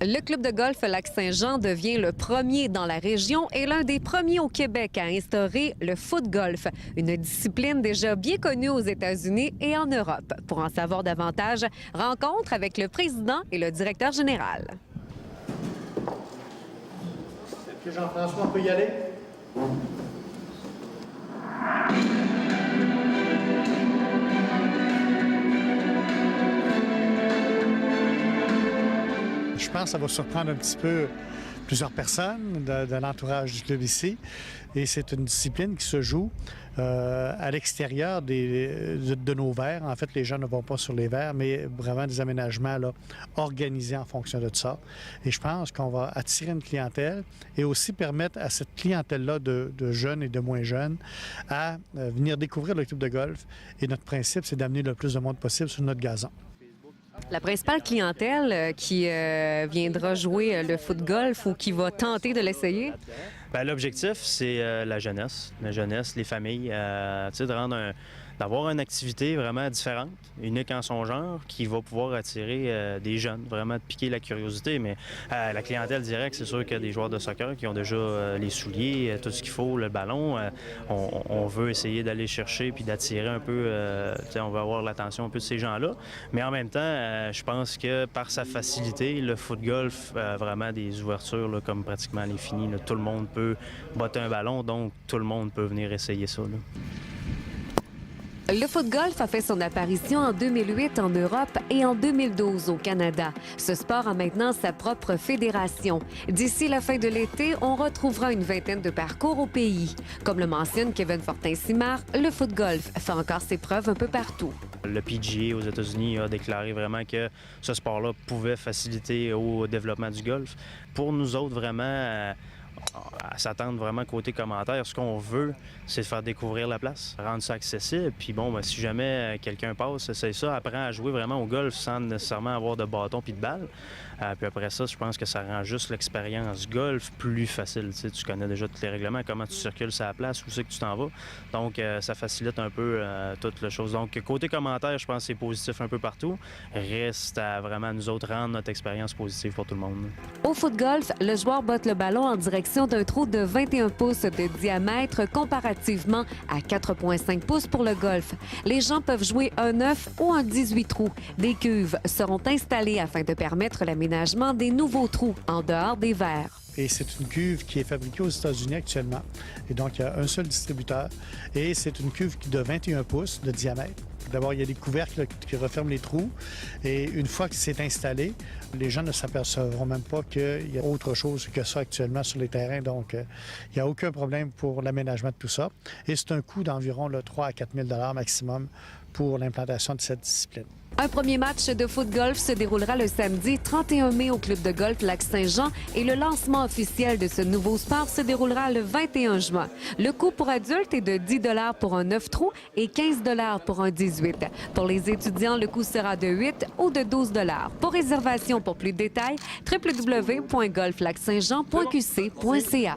Le club de golf Lac-Saint-Jean devient le premier dans la région et l'un des premiers au Québec à instaurer le foot-golf, une discipline déjà bien connue aux États-Unis et en Europe. Pour en savoir davantage, rencontre avec le président et le directeur général. Est-ce que Jean-François peut y aller? Je pense que ça va surprendre un petit peu plusieurs personnes de l'entourage du club ici. Et c'est une discipline qui se joue à l'extérieur de nos verres. En fait, les gens ne vont pas sur les verres, mais vraiment des aménagements là, organisés en fonction de ça. Et je pense qu'on va attirer une clientèle et aussi permettre à cette clientèle-là de jeunes et de moins jeunes à venir découvrir le club de golf. Et notre principe, c'est d'amener le plus de monde possible sur notre gazon. La principale clientèle qui viendra jouer le foot-golf ou qui va tenter de l'essayer? Bien, l'objectif, c'est la jeunesse, les familles, d'avoir une activité vraiment différente, unique en son genre, qui va pouvoir attirer des jeunes, vraiment de piquer la curiosité. Mais la clientèle directe, c'est sûr qu'il y a des joueurs de soccer qui ont déjà les souliers, tout ce qu'il faut, le ballon. On veut essayer d'aller chercher puis d'attirer un peu, on veut avoir l'attention un peu de ces gens-là. Mais en même temps, je pense que par sa facilité, le foot-golf a vraiment des ouvertures là, comme pratiquement à l'infini. Tout le monde peut botter un ballon, donc tout le monde peut venir essayer ça. Là. Le foot-golf a fait son apparition en 2008 en Europe et en 2012 au Canada. Ce sport a maintenant sa propre fédération. D'ici la fin de l'été, on retrouvera une vingtaine de parcours au pays. Comme le mentionne Kevin Fortin-Simard, le foot-golf fait encore ses preuves un peu partout. Le PGA aux États-Unis a déclaré vraiment que ce sport-là pouvait faciliter au développement du golf. Pour nous autres, vraiment, à s'attendre vraiment côté commentaire. Ce qu'on veut, c'est de faire découvrir la place, rendre ça accessible. Puis bon, ben, si jamais quelqu'un passe, c'est ça, apprend à jouer vraiment au golf sans nécessairement avoir de bâton puis de balle. Puis après ça, je pense que ça rend juste l'expérience golf plus facile. Tu connais déjà tous les règlements, comment tu circules sur la place, où c'est que tu t'en vas. Donc, ça facilite un peu toute la chose. Donc, côté commentaire, je pense que c'est positif un peu partout. Reste à vraiment nous autres rendre notre expérience positive pour tout le monde. Au foot-golf, le joueur botte le ballon en direction d'un trou de 21 pouces de diamètre comparativement à 4,5 pouces pour le golf. Les gens peuvent jouer un 9 ou un 18 trous. Des cuves seront installées afin de permettre l'aménagement des nouveaux trous en dehors des verres. Et c'est une cuve qui est fabriquée aux États-Unis actuellement. Et donc, il y a un seul distributeur. Et c'est une cuve de 21 pouces de diamètre. D'abord, il y a des couvercles qui referment les trous. Et une fois que c'est installé, les gens ne s'apercevront même pas qu'il y a autre chose que ça actuellement sur les terrains. Donc, il n'y a aucun problème pour l'aménagement de tout ça. Et c'est un coût d'environ 3 à 4 000 $ maximum pour l'implantation de cette discipline. Un premier match de foot-golf se déroulera le samedi 31 mai au club de golf Lac-Saint-Jean et le lancement officiel de ce nouveau sport se déroulera le 21 juin. Le coût pour adultes est de 10 $ pour un 9 trous et 15 $ pour un 18. Pour les étudiants, le coût sera de 8 ou de 12 $. Pour réservation pour plus de détails, www.golflac-saint-jean.qc.ca.